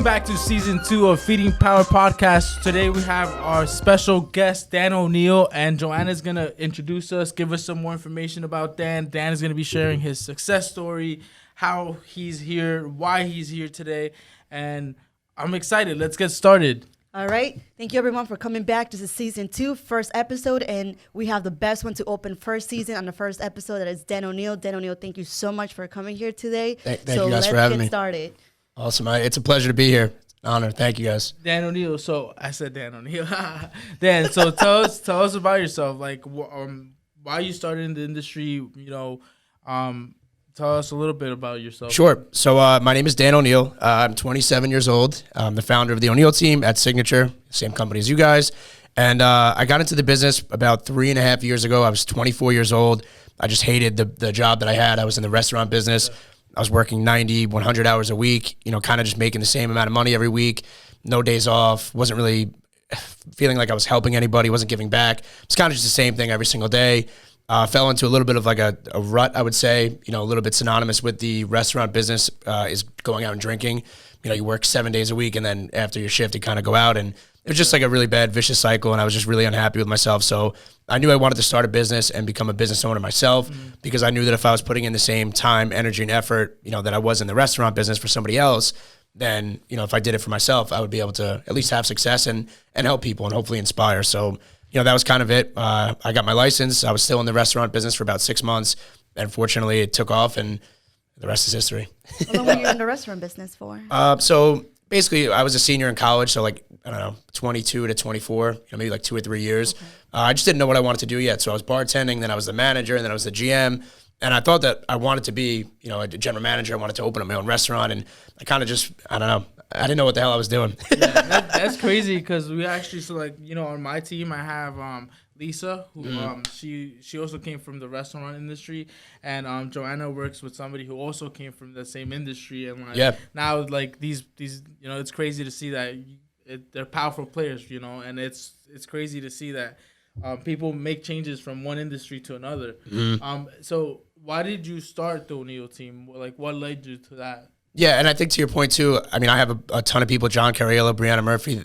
Welcome back to season 2 of Feeding Power Podcast. Today we have our special guest, Dan ONeil, and Joanna's going to introduce us, give us some more information about Dan. Dan is going to be sharing his success story, how he's here, why he's here today, and I'm excited. Let's get started. All right. Thank you, everyone, for coming back. This is season 2, first episode, and we have the best one to open first season on the first episode. That is Dan ONeil. Dan ONeil, thank you so much for coming here today. Thank you guys for having me. Let's get started. Awesome. It's a pleasure to be here. An honor. Thank you, guys. Dan ONeil. So I said Dan ONeil. Dan, so tell us about yourself. Like, why you started in the industry. Tell us a little bit about yourself. Sure. So my name is Dan ONeil. I'm 27 years old. I'm the founder of the Oneil Team at Signature, same company as you guys. And I got into the business about 3.5 years ago. I was 24 years old. I just hated the job that I had. I was in the restaurant business. I was working 90, 100 hours a week, kind of just making the same amount of money every week, no days off, wasn't really feeling like I was helping anybody, wasn't giving back. It's kind of just the same thing every single day. Fell into a little bit of like a rut, I would say, a little bit synonymous with the restaurant business is going out and drinking. You work 7 days a week, and then after your shift, you kind of go out, and it was just like a really bad, vicious cycle, and I was just really unhappy with myself. So I knew I wanted to start a business and become a business owner myself, because I knew that if I was putting in the same time, energy, and effort, that I was in the restaurant business for somebody else, then, if I did it for myself, I would be able to at least have success and help people and hopefully inspire. So, that was kind of it. I got my license. I was still in the restaurant business for about 6 months, and fortunately it took off, and the rest is history. How long were you in the restaurant business for? So basically, I was a senior in college, so like, I don't know, 22 to 24, maybe like 2 or 3 years. Okay. I just didn't know what I wanted to do yet. So I was bartending, then I was the manager, and then I was the GM. And I thought that I wanted to be, a general manager. I wanted to open up my own restaurant. And I kind of just, I don't know. I didn't know what the hell I was doing. Yeah, that's crazy, because we actually, on my team, I have Lisa, who she also came from the restaurant industry, and Joanna works with somebody who also came from the same industry, and now these it's crazy to see that they're powerful players, and it's crazy to see that people make changes from one industry to another. So why did you start the Oneil Team? Like, what led you to that? Yeah, and I think to your point, too, I have a ton of people, John Cariello, Brianna Murphy,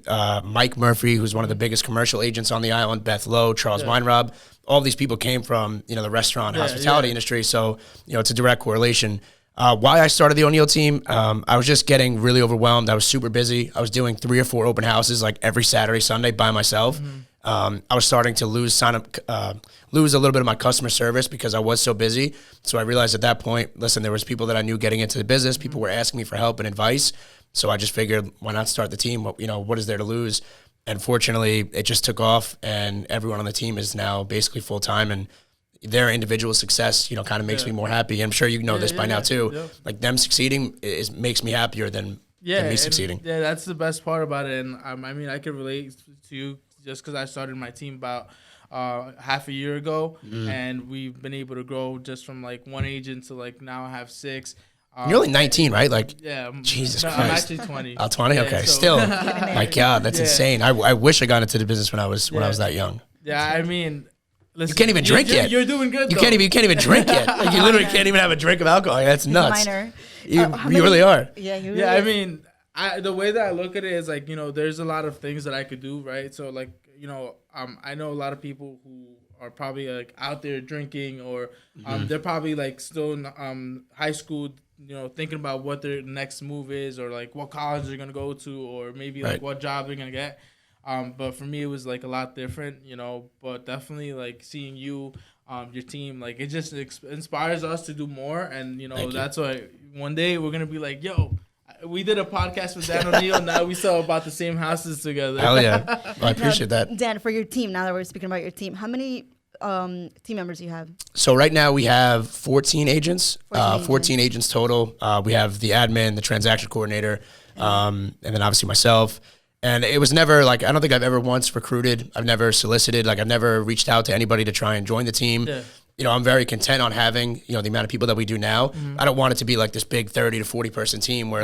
Mike Murphy, who's one of the biggest commercial agents on the island, Beth Lowe, Charles Weinrob. All these people came from, the restaurant, hospitality industry, so, it's a direct correlation. Why I started the Oneil Team, I was just getting really overwhelmed. I was super busy. I was doing 3 or 4 open houses like every Saturday, Sunday by myself. I was starting to lose a little bit of my customer service because I was so busy. So I realized at that point, listen, there was people that I knew getting into the business. People were asking me for help and advice. So I just figured, why not start the team? What is there to lose? And fortunately, it just took off, and everyone on the team is now basically full time, and their individual success, kind of makes me more happy. I'm sure you know this by now too. Yeah. Like, them succeeding makes me happier than me succeeding. Yeah, that's the best part about it. And I can relate to you just because I started my team about half a year ago, and we've been able to grow just from like 1 agent to like now I have 6. You're only 19, right? Like, yeah, Jesus Christ. I'm actually 20. Oh, 20? Okay, so. Still. My God, that's insane. I wish I got into the business when I was that young. Yeah, listen, you can't even drink yet. You're doing good. You can't even drink yet. Like, you literally can't even have a drink of alcohol. That's nuts. Minor. You really are. Yeah, you really are. The way that I look at it is like, there's a lot of things that I could do, right? So like, I know a lot of people who are probably like out there drinking, or they're probably like still in high school, thinking about what their next move is, or like what college they're gonna go to, or maybe like what job they're gonna get. But for me, it was like a lot different, but definitely like seeing you, your team, like it just inspires us to do more. And, that's why one day we're going to be like, yo, we did a podcast with Dan ONeil, and now we saw about the same houses together. Hell yeah. Well, I appreciate that. Dan, for your team, now that we're speaking about your team, how many team members do you have? So right now we have 14 agents, 14 agents total. We have the admin, the transaction coordinator, and then obviously myself. And it was never like, I don't think I've ever once recruited. I've never solicited. Like, I've never reached out to anybody to try and join the team. Yeah. I'm very content on having, the amount of people that we do now. I don't want it to be like this big 30 to 40 person team where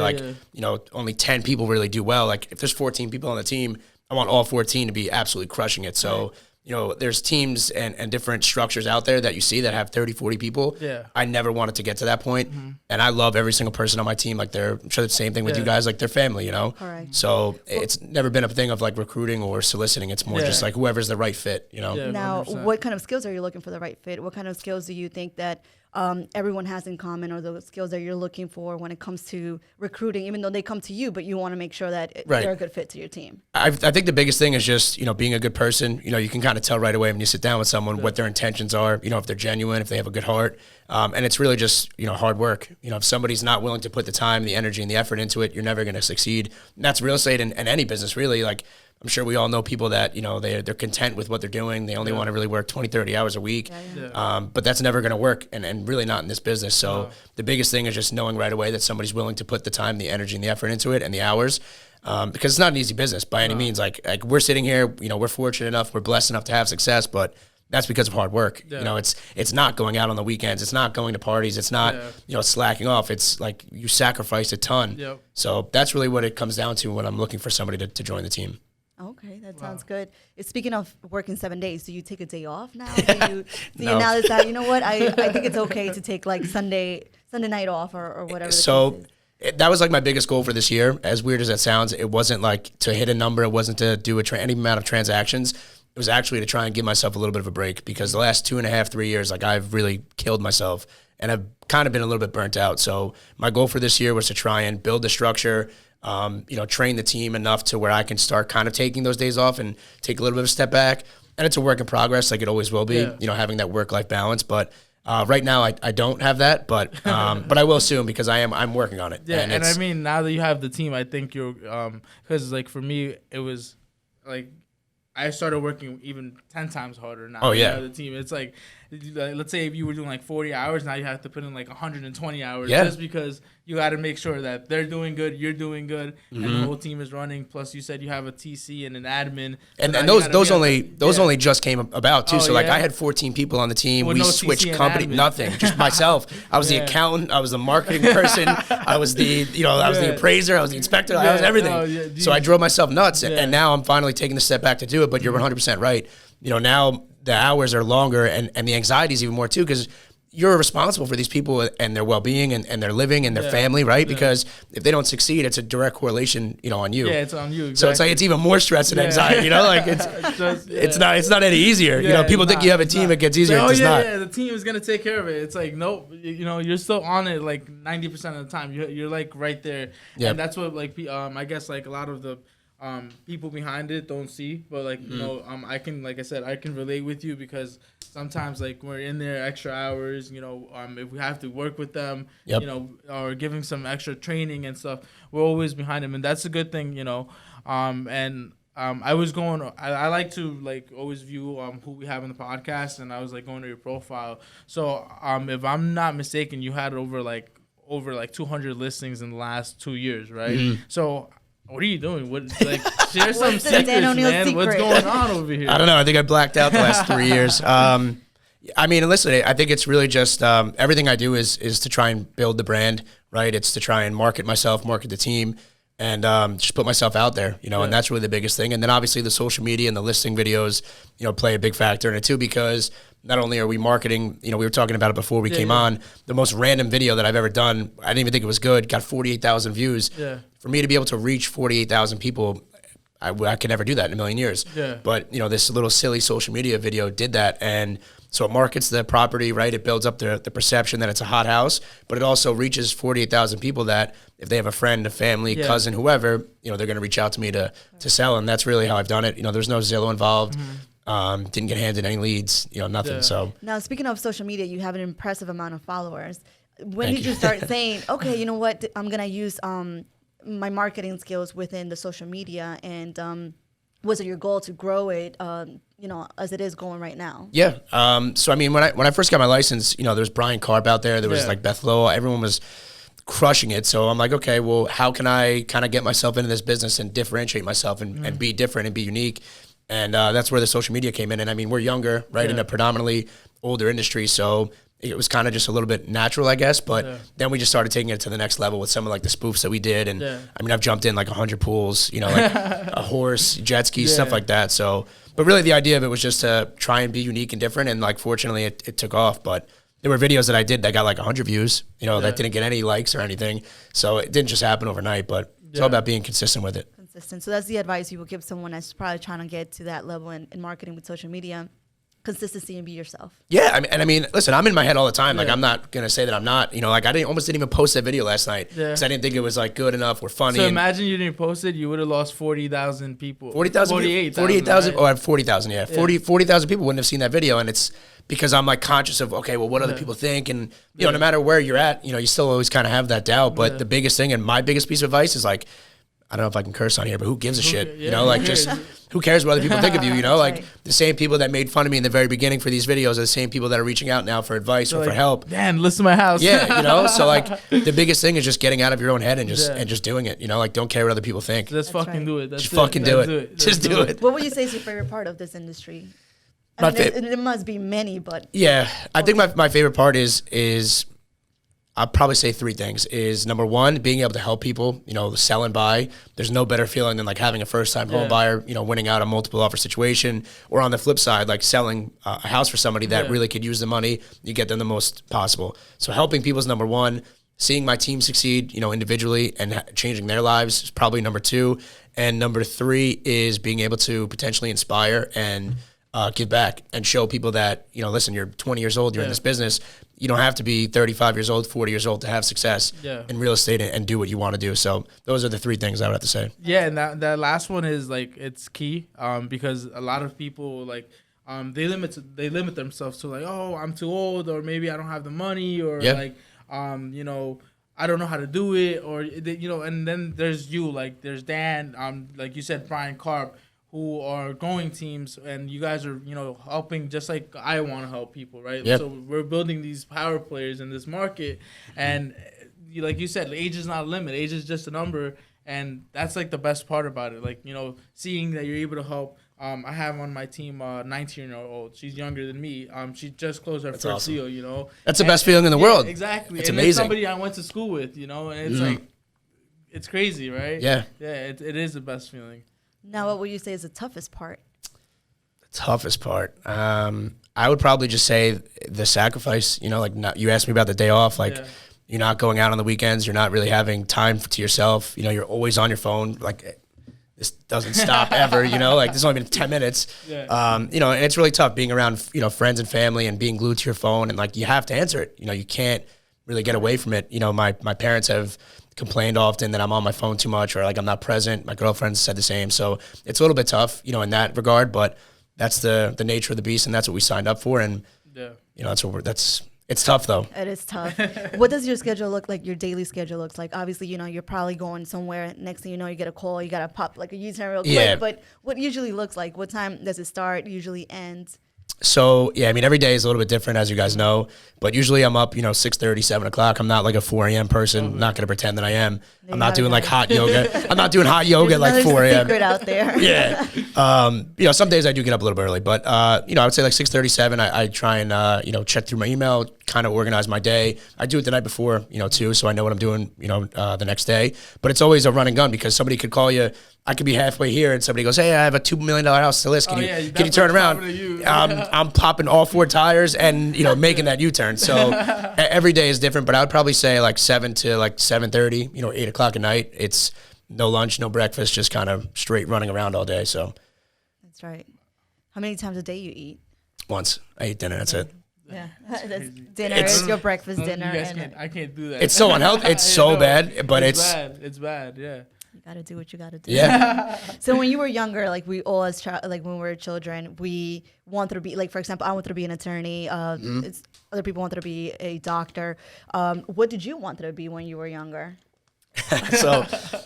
only 10 people really do well. Like, if there's 14 people on the team, I want all 14 to be absolutely crushing it. So there's teams and different structures out there that you see that have 30, 40 people. Yeah. I never wanted to get to that point. And I love every single person on my team. Like I'm sure the same thing with you guys, like they're family, Correct. So it's never been a thing of like recruiting or soliciting. It's more just like whoever's the right fit, Yeah, Now, 100%. what kind of skills are you looking for the right fit? What kind of skills do you think that everyone has in common, or the skills that you're looking for when it comes to recruiting, even though they come to you, but you want to make sure that they're a good fit to your team? I think the biggest thing is just, being a good person. You can kind of tell right away when you sit down with someone what their intentions are, if they're genuine, if they have a good heart. And it's really just, hard work. If somebody's not willing to put the time, the energy, and the effort into it, you're never going to succeed. And that's real estate and any business, really. Like, I'm sure we all know people that, they're content with what they're doing. They only want to really work 20, 30 hours a week. But that's never going to work, and really not in this business. So the biggest thing is just knowing right away that somebody's willing to put the time, the energy, and the effort into it, and the hours. Because it's not an easy business by any means. Like we're sitting here, we're fortunate enough, we're blessed enough to have success, but that's because of hard work. It's not going out on the weekends. It's not going to parties. It's not, slacking off. It's like you sacrifice a ton. So that's really what it comes down to when I'm looking for somebody to join the team. Okay, that sounds good. Speaking of working 7 days, do you take a day off now? Do you now decide, you know what, I think it's okay to take like Sunday night off or whatever? So that was like my biggest goal for this year. As weird as that sounds, it wasn't like to hit a number. It wasn't to do any amount of transactions. It was actually to try and give myself a little bit of a break, because the last 2.5, 3 years, like I've really killed myself and I've kind of been a little bit burnt out. So my goal for this year was to try and build the structure, train the team enough to where I can start kind of taking those days off and take a little bit of a step back. And it's a work in progress, like it always will be, having that work-life balance. But right now I don't have that, but I will soon, because I'm working on it. Yeah, and I mean, now that you have the team, I think you're, because like for me, it was like I started working even 10 times harder now. Oh, yeah. The team. It's like, let's say if you were doing like 40 hours, now you have to put in like 120 hours just because you got to make sure that they're doing good, you're doing good, and the whole team is running. Plus, you said you have a TC and an admin. And those only just came about too. So like I had 14 people on the team. We switched company, nothing, just myself. I was the accountant. I was the marketing person. I was the I was the appraiser. I was the inspector. I was everything. So I drove myself nuts. And now I'm finally taking the step back to do it. But you're 100% right. Now the hours are longer, and the anxiety is even more too, because you're responsible for these people and their well-being and their living and their family, right? Because if they don't succeed, it's a direct correlation, on you. Yeah, it's on you. Exactly. So it's like it's even more stress and anxiety, like it's not any easier. People think you have a team, it gets easier. It does not. Yeah, the team is gonna take care of it. It's like nope, you're still on it like 90% of the time. You're like right there, and that's what like I guess like a lot of the people behind it don't see, but like I can, like I said, I can relate with you, because sometimes like we're in there extra hours, if we have to work with them, or giving some extra training and stuff, we're always behind them, and that's a good thing, I was going, I like to like always view who we have in the podcast, and I was like going to your profile. So if I'm not mistaken, you had over 200 listings in the last 2 years, right? So what are you doing? Share some secrets, man. What's going on over here? I don't know. I think I blacked out the last 3 years. I mean, listen, I think it's really just everything I do is to try and build the brand, right? It's to try and market myself, market the team, and just put myself out there, and that's really the biggest thing. And then obviously the social media and the listing videos, play a big factor in it too, because not only are we marketing, we were talking about it before we came on, the most random video that I've ever done, I didn't even think it was good, got 48,000 views. Yeah. For me to be able to reach 48,000 people, I could never do that in a million years. Yeah. But, this little silly social media video did that. And so it markets the property, right? It builds up the perception that it's a hot house, but it also reaches 48,000 people that if they have a friend, a family, cousin, whoever, they're going to reach out to me to sell. And that's really how I've done it. There's no Zillow involved. Didn't get handed any leads, nothing. Yeah. So now, speaking of social media, you have an impressive amount of followers. When did you start saying, okay, you know what, I'm going to use my marketing skills within the social media, and was it your goal to grow it, as it is going right now? Yeah. So I mean, when I first got my license, there's Brian Karp out there. There was like Beth Lowell. Everyone was crushing it. So I'm like, okay, well, how can I kind of get myself into this business and differentiate myself and be different and be unique? And that's where the social media came in. And I mean, we're younger, right, in a predominantly older industry. So it was kind of just a little bit natural, I guess. But then we just started taking it to the next level with some of like the spoofs that we did. And I mean, I've jumped in like 100 pools, like a horse, jet skis, stuff like that. So But really the idea of it was just to try and be unique and different. And like, fortunately it took off, but there were videos that I did that got like 100 views, you know, that didn't get any likes or anything. So it didn't just happen overnight, but it's all about being consistent with it. Consistent. So that's the advice you would give someone that's probably trying to get to that level in marketing with social media. Consistency and be yourself. Yeah, I mean, listen, I'm in my head all the time. Like, I'm not gonna say that I'm not. You know, like I almost didn't even post that video last night because I didn't think it was like good enough or funny. So imagine you didn't post it, you would have lost 40,000 people. 40,000, 48,000. Right? Oh, 40,000. Yeah, 40,000 people wouldn't have seen that video, and it's because I'm like conscious of what other people think, and you know, no matter where you're at, you know, you still always kind of have that doubt. But the biggest thing, and my biggest piece of advice is like, I don't know if I can curse on here, but who gives a shit? You know, like just who cares what other people think of you? You know, like the same people that made fun of me in the very beginning for these videos are the same people that are reaching out now for advice or for help. Dan, listen to my house. Yeah, you know, so like the biggest thing is just getting out of your own head and just doing it. You know, like don't care what other people think. Just fucking do it. Just fucking do it. Just do it. What would you say is your favorite part of this industry? I mean, there must be many, but yeah, I think my favorite part is I'll probably say three things. Is number one, being able to help people, you know, sell and buy. There's no better feeling than like having a first-time home buyer, you know, winning out a multiple offer situation, or on the flip side, like selling a house for somebody that really could use the money. You get them the most possible. So helping people is number one. Seeing my team succeed, you know, individually and changing their lives is probably number two. And number three is being able to potentially inspire and give back and show people that, you know, listen, you're 20 years old, you're in this business. You don't have to be 35 years old, 40 years old to have success in real estate and do what you want to do. So those are the three things I would have to say. Yeah, and that last one is like it's key because a lot of people like they limit themselves to like, oh, I'm too old, or maybe I don't have the money, or like you know, I don't know how to do it, or you know. And then there's you, like there's Dan, like you said, Brian Karp, who are growing teams, and you guys are, you know, helping just like I want to help people, right? Yep. So we're building these power players in this market, and like you said, age is not a limit. Age is just a number, and that's like the best part about it. Like, you know, seeing that you're able to help. I have on my team a 19-year-old. She's younger than me. She just closed her first deal, you know. That's the best feeling in the world. Exactly. It's and amazing. It's somebody I went to school with, you know, and it's like, it's crazy, right? Yeah. Yeah, it is the best feeling. Now, what would you say is the toughest part? The toughest part, I would probably just say the sacrifice. You know, like you asked me about the day off. Like you're not going out on the weekends. You're not really having time to yourself. You know, you're always on your phone. Like this doesn't stop ever. You know, like this only been 10 minutes. You know, and it's really tough being around, you know, friends and family and being glued to your phone, and like you have to answer it. You know, you can't really get away from it. You know, my parents have complained often that I'm on my phone too much, or like I'm not present. My girlfriend said the same. So it's a little bit tough, you know, in that regard, but that's the nature of the beast, and that's what we signed up for. And you know, it's tough though. It is tough. What does your schedule look like? Your daily schedule looks like? Obviously, you know, you're probably going somewhere. Next thing you know, you get a call, you got to pop like a U-turn real quick. But what usually looks like? What time does it start? Usually ends? So, yeah, I mean, every day is a little bit different, as you guys know. But usually I'm up, you know, 6:30, 7 o'clock. I'm not like a 4 a.m. person. I'm not going to pretend that I am. I'm not doing like hot yoga. I'm not doing hot yoga at like 4 a.m. secret out there. You know, some days I do get up a little bit early. But, you know, I would say like 6:30, 7. I try and, you know, check through my email, kind of organize my day. I do it the night before, you know, too, so I know what I'm doing, you know, the next day. But it's always a run and gun because somebody could call you. I could be halfway here and somebody goes, hey, I have a $2 million house to list. Can you turn around? I'm popping all 4 tires and, you know, making that U-turn. So every day is different, but I would probably say like 7 to like 7:30, you know, 8 o'clock at night. It's no lunch, no breakfast, just kind of straight running around all day. So that's right. How many times a day you eat? Once. I eat dinner. That's it. Yeah, that's dinner is your breakfast dinner. You guys I can't do that. It's so unhealthy. It's so bad, but it's bad. It's bad. Yeah. You gotta do what you gotta do. Yeah. So when you were younger, like we all as like when we were children, we wanted to be like, for example, I wanted to be an attorney. Other people wanted to be a doctor. What did you want to be when you were younger? So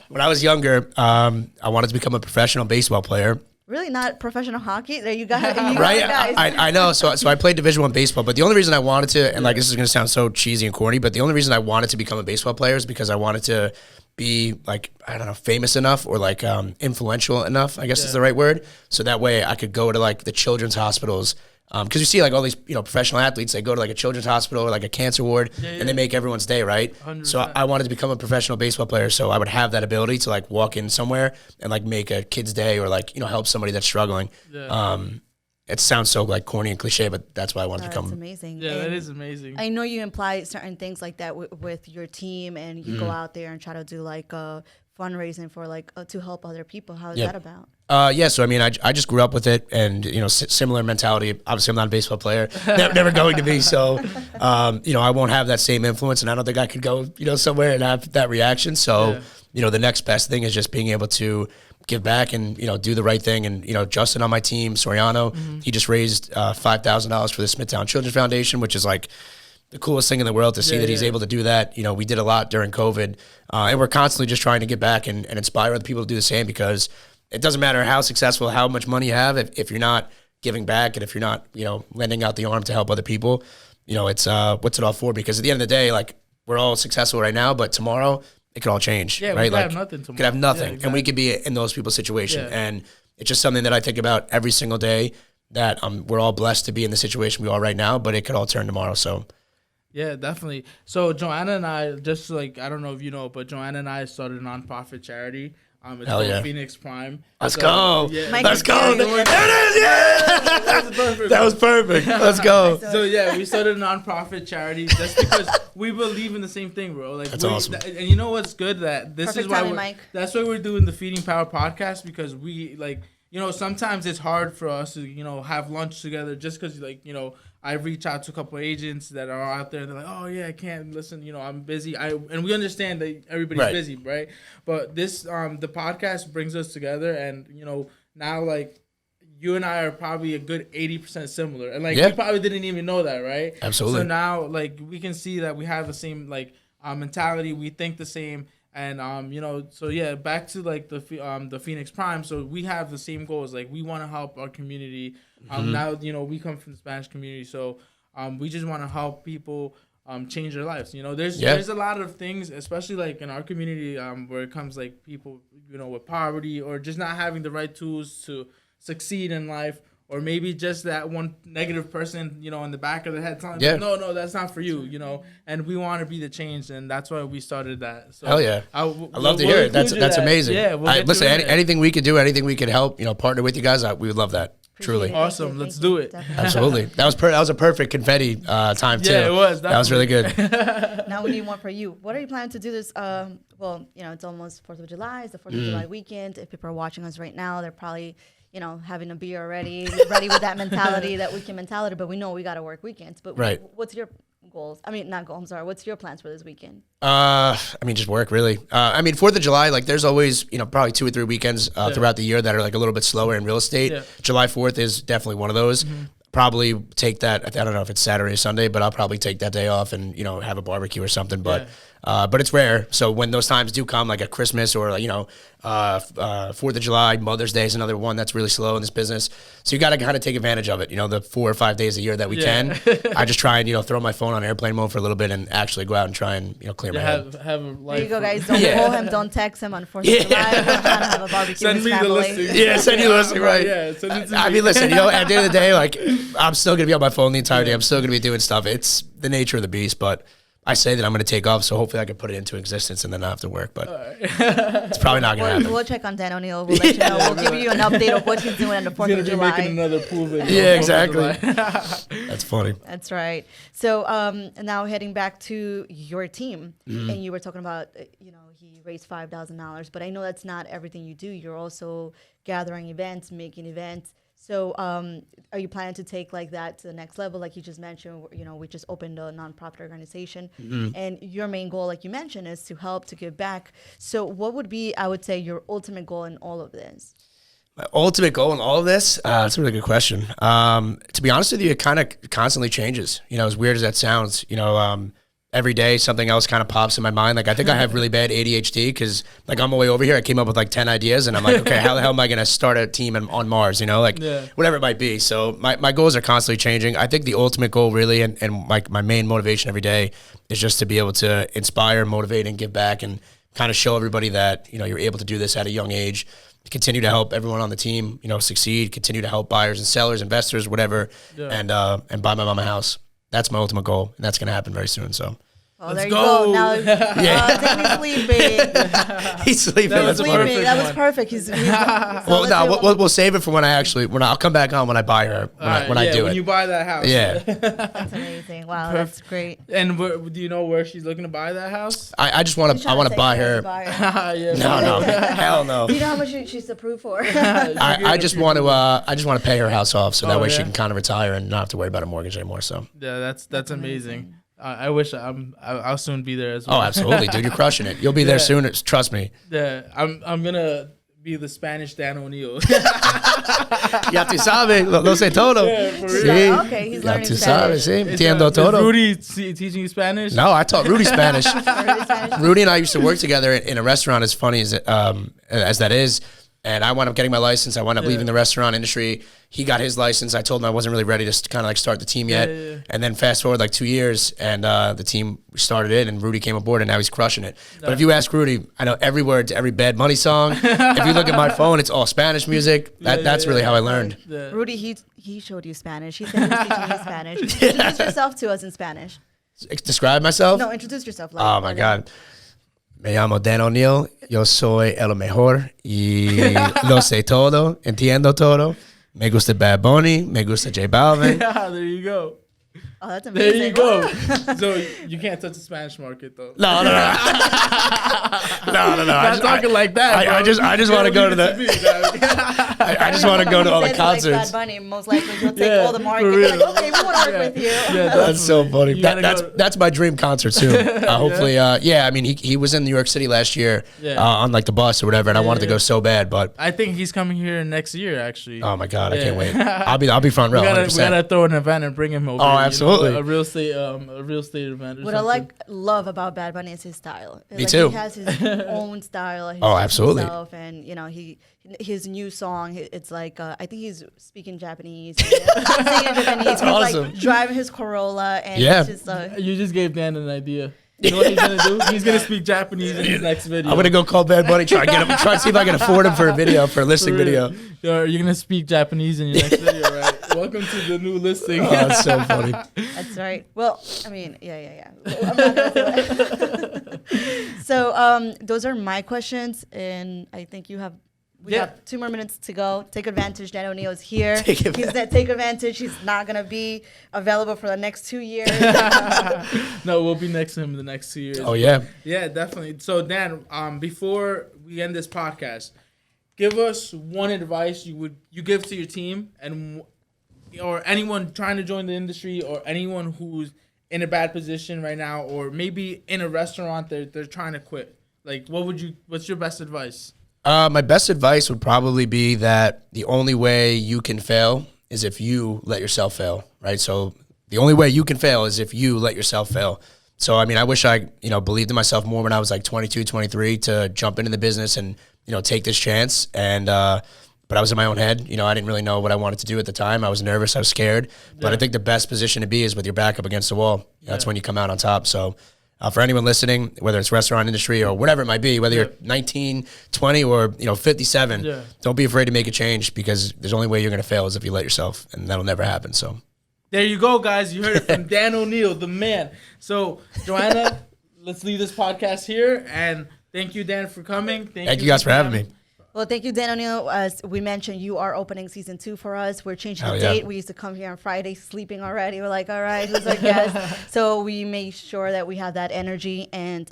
when I was younger, I wanted to become a professional baseball player. Really, not professional hockey? There you got it. Right? I know. So I played Division I baseball, but the only reason I wanted to, and like this is going to sound so cheesy and corny, but the only reason I wanted to become a baseball player is because I wanted to be like, I don't know, famous enough or like influential enough, I guess is the right word. So that way I could go to like the children's hospitals Because you see like all these, professional athletes, they go to like a children's hospital or like a cancer ward and they make everyone's day, right? 100%. So I wanted to become a professional baseball player so I would have that ability to like walk in somewhere and like make a kid's day or like, help somebody that's struggling. Yeah. It sounds so like corny and cliche, but that's why I wanted to come. That's amazing. Yeah, And that is amazing. I know you imply certain things like that with your team, and you go out there and try to do like fundraising for like to help other people. How is that about? Yeah, so I mean, I just grew up with it, and similar mentality. Obviously, I'm not a baseball player, never going to be. So, I won't have that same influence, and I don't think I could go, somewhere and have that reaction. So, the next best thing is just being able to give back and do the right thing. And Justin on my team, Soriano, he just raised $5,000 for the Smithtown Children's Foundation, which is like the coolest thing in the world to see that he's able to do that. We did a lot during COVID, and we're constantly just trying to get back and inspire other people to do the same, because it doesn't matter how successful, how much money you have, if you're not giving back and if you're not, lending out the arm to help other people, it's what's it all for? Because at the end of the day, like, we're all successful right now, but tomorrow it could all change, Yeah, right? we could Like, have nothing tomorrow. could have nothing, Yeah, exactly. and we could be in those people's situation. Yeah. And it's just something that I think about every single day, that we're all blessed to be in the situation we are right now, but it could all turn tomorrow. So. Yeah, definitely. So Joanna and I, just like, I don't know if you know, but Joanna and I started a nonprofit charity. It's Hell called yeah. Phoenix Prime. Let's go. Yeah. Mike Let's is go. very There it is. Yeah. That's perfect. That was perfect. Let's go. So yeah, we started a nonprofit charity just because we believe in the same thing, bro. Like, That's awesome. And you know what's good? That this Perfect is why timing, Mike. that's why we're doing the Feeding Power podcast, because we like, sometimes it's hard for us to have lunch together, just because I reach out to a couple of agents that are out there and they're like, oh yeah, I can't listen, I'm busy. And we understand that everybody's busy, right? But this the podcast brings us together, and now like you and I are probably a good 80% similar, and like we probably didn't even know that, right? Absolutely. So now like we can see that we have the same like mentality, we think the same. And so yeah, back to like the Phoenix Prime. So we have the same goals. Like, we want to help our community. Now we come from the Spanish community, so we just want to help people change their lives. There's a lot of things, especially like in our community, where it comes like people with poverty, or just not having the right tools to succeed in life. Or maybe just that one negative person, in the back of the head telling them, no, that's not for you, And we want to be the change, and that's why we started that. So Hell yeah. I love to hear it. That's amazing. Yeah, listen, anything we could do, anything we could help, partner with you guys, we would love that. Truly. Appreciate it. Awesome. Thank Let's you. do it. Definitely. Absolutely. That was a perfect confetti time too. Yeah, it was. That was really good. Now we need one for you. What are you planning to do this? Well, it's almost 4th of July. It's the 4th of July weekend. If people are watching us right now, they're probably having a beer already, ready with that mentality, that weekend mentality. But we know we got to work weekends. But what's your goals? I mean, not goals. I'm sorry. What's your plans for this weekend? Just work, really. 4th of July, like, there's always, probably 2 or 3 weekends throughout the year that are like a little bit slower in real estate. Yeah. July 4th is definitely one of those. Probably take that. I don't know if it's Saturday or Sunday, but I'll probably take that day off and have a barbecue or something. But it's rare. So when those times do come, like at Christmas or 4th of July, Mother's Day is another one that's really slow in this business. So you got to kind of take advantage of it. The 4 or 5 days a year that we can. I just try and throw my phone on airplane mode for a little bit and actually go out and try and clear my head. Have a life. There you go, guys. Don't call him. Don't text him on 4th of July. We're trying to have a barbecue Send with me his the family. listing. Yeah, send you the listing, right? Yeah, send it to I me. mean, listen, at the end of the day, like, I'm still going to be on my phone the entire day. I'm still going to be doing stuff. It's the nature of the beast, but I say that I'm going to take off, so hopefully I can put it into existence and then not have to work, but it's probably not going to happen. We'll check on Dan ONeil. We'll let you know. We'll give you an update of what he's doing on the 4th of He's gonna be making July. another pool video. Yeah, on exactly. 4th of July. That's funny. That's right. So now heading back to your team, and you were talking about, he raised $5,000, but I know that's not everything you do. You're also gathering events, making events. So are you planning to take like that to the next level? Like you just mentioned, we just opened a nonprofit organization, and your main goal, like you mentioned, is to help, to give back. So what would be, I would say, your ultimate goal in all of this? My ultimate goal in all of this? That's a really good question. To be honest with you, it kind of constantly changes. As weird as that sounds, every day something else kind of pops in my mind. Like, I think I have really bad ADHD because, like, on my way over here, I came up with like 10 ideas and I'm like, okay, how the hell am I going to start a team on Mars? Whatever it might be. So my goals are constantly changing. I think the ultimate goal really, and my main motivation every day is just to be able to inspire, motivate, and give back and kind of show everybody that, you're able to do this at a young age. continue to help everyone on the team, succeed, continue to help buyers and sellers, investors, whatever, and buy my mom a house. That's my ultimate goal, and that's going to happen very soon. So. Oh, there you go. Now, Danny's sleeping. He's sleeping. That was perfect. We'll save it for when I'll come back on when I buy her. When I do it. When you buy that house. Yeah. That's amazing. Wow, that's great. And do you know where she's looking to buy that house? I just want to. I want to buy her. No, hell no. Do you know how much she's approved for? I just want to. I just want to pay her house off, so that way she can kind of retire and not have to worry about a mortgage anymore. So. Yeah, that's amazing. I wish I'll soon be there as well. Oh, absolutely, dude! You're crushing it. You'll be there soon. Trust me. Yeah, I'm gonna be the Spanish Dan ONeil. Ya tú sabes, lo sé todo. Yeah, for real. Sí. Okay, he's Ya learning tú Spanish. sabes, sí. Entiendo todo. Is Rudy teaching you Spanish? No, I taught Rudy Spanish. Rudy and I used to work together in a restaurant. As funny as that is. And I wound up getting my license. I wound up leaving the restaurant industry. He got his license. I told him I wasn't really ready to kind of like start the team yet. Yeah. And then fast forward like 2 years, and the team started it, and Rudy came aboard, and now he's crushing it. But if you ask Rudy, I know every word to every Bad Bunny song. If you look at my phone, it's all Spanish music. That's really how I learned. Yeah. Rudy, he showed you Spanish. He said he was teaching you Spanish. Introduce yourself to us in Spanish. Describe myself? No, introduce yourself. Oh, my God. Me llamo Dan ONeil, yo soy el mejor y lo sé todo, entiendo todo. Me gusta Bad Bunny, me gusta J Balvin. Yeah, there you go. Oh, that's amazing. There you go. So you can't touch the Spanish market though. No. Not talking like that. I just want to go to the. I just want to go to all the concerts. Like Bad Bunny, most likely he'll take all the market. Like, okay, we want to work with you. Yeah, that's so funny. That's my dream concert too. Hopefully, I mean, he was in New York City last year on like the bus or whatever, and I wanted to go so bad, but I think he's coming here next year actually. Oh my God, I can't wait. I'll be front row. We gotta throw an event and bring him over. Oh, absolutely. A real estate event. What I love about Bad Bunny is his style. Me too. He has his own style. Absolutely. Himself, and his new song. It's like I think he's speaking Japanese. He's awesome. like driving his Corolla, and it's just, you just gave Dan an idea. You know what he's gonna do? He's gonna speak Japanese in his next video. I'm gonna go call Bad Bunny, try to see if I can afford him for a listing video. You're gonna speak Japanese in your next video, right? Welcome to the new listing. Oh, that's so funny. That's right. Well, I mean, yeah. I'm not gonna do it. So, those are my questions, and I think we have 2 more minutes to go. Take advantage. Dan ONeil is here. Take advantage. He's not going to be available for the next 2 years. No, we'll be next to him in the next 2 years. Oh, yeah. Yeah, definitely. So, Dan, before we end this podcast, give us one advice you give to your team or anyone trying to join the industry or anyone who's in a bad position right now or maybe in a restaurant they're trying to quit. Like, what's your best advice? My best advice would probably be that the only way you can fail is if you let yourself fail, right? So the only way you can fail is if you let yourself fail. So, I mean, I wish I, believed in myself more when I was like 22, 23 to jump into the business and, take this chance. And, but I was in my own head. I didn't really know what I wanted to do at the time. I was nervous. I was scared. But I think the best position to be is with your back up against the wall. That's when you come out on top. So for anyone listening, whether it's restaurant industry or whatever it might be, whether you're 19, 20, or 57, don't be afraid to make a change because there's only way you're going to fail is if you let yourself, and that'll never happen. So there you go, guys. You heard it from Dan ONeil, the man. So, Joanna, let's leave this podcast here, and thank you, Dan, for coming. Thank you guys for having me. Well, thank you, Dan ONeil. As we mentioned, you are opening season 2 for us. We're changing the date. We used to come here on Friday sleeping already. We're like, all right, who's our guest? So we made sure that we have that energy, and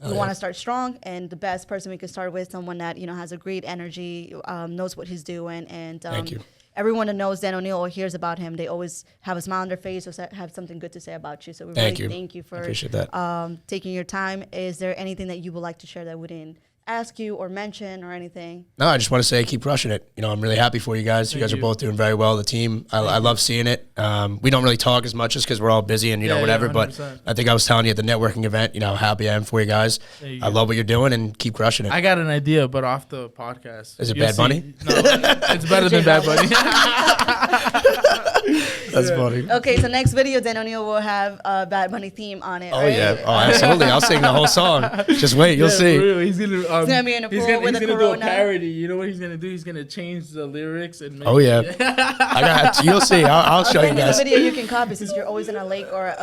we want to start strong. And the best person we can start with, someone that has a great energy, knows what he's doing, and thank you. Everyone that knows Dan ONeil or hears about him, they always have a smile on their face or have something good to say about you. So we really thank you for appreciate that. Taking your time. Is there anything that you would like to share that we didn't ask you or mention or anything? No, I just want to say keep crushing it. I'm really happy for you guys. You guys are both doing very well. The team, I love seeing it. We don't really talk as much just because we're all busy and whatever. But I think I was telling you at the networking event, how happy I am for you guys. I love what you're doing and keep crushing it. I got an idea, but off the podcast. Is it Bad Bunny? No, it's better than Bad Bunny. That's funny. Okay, so next video, Dan ONeil will have a Bad Bunny theme on it. Oh, right? Yeah. Oh, absolutely. I'll sing the whole song. Just wait. You'll see. He's going to gonna be in a pool with a do a Corona. parody. You know what he's gonna do? He's gonna change the lyrics and make Oh yeah, I got. You'll see. I'll show you In the guys. video you can copy since you're always in a lake or a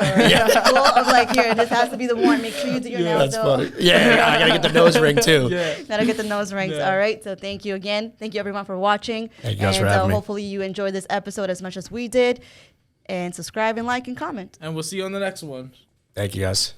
pool of like, here, this has to be the one. Make sure you do your nails That's though. funny. Yeah, I gotta get the nose ring too. Yeah. Gotta get the nose rings. Yeah. All right. So thank you again. Thank you everyone for watching. Thank you guys and for having me. hopefully you enjoyed this episode as much as we did. And subscribe and like and comment. And we'll see you on the next one. Thank you guys.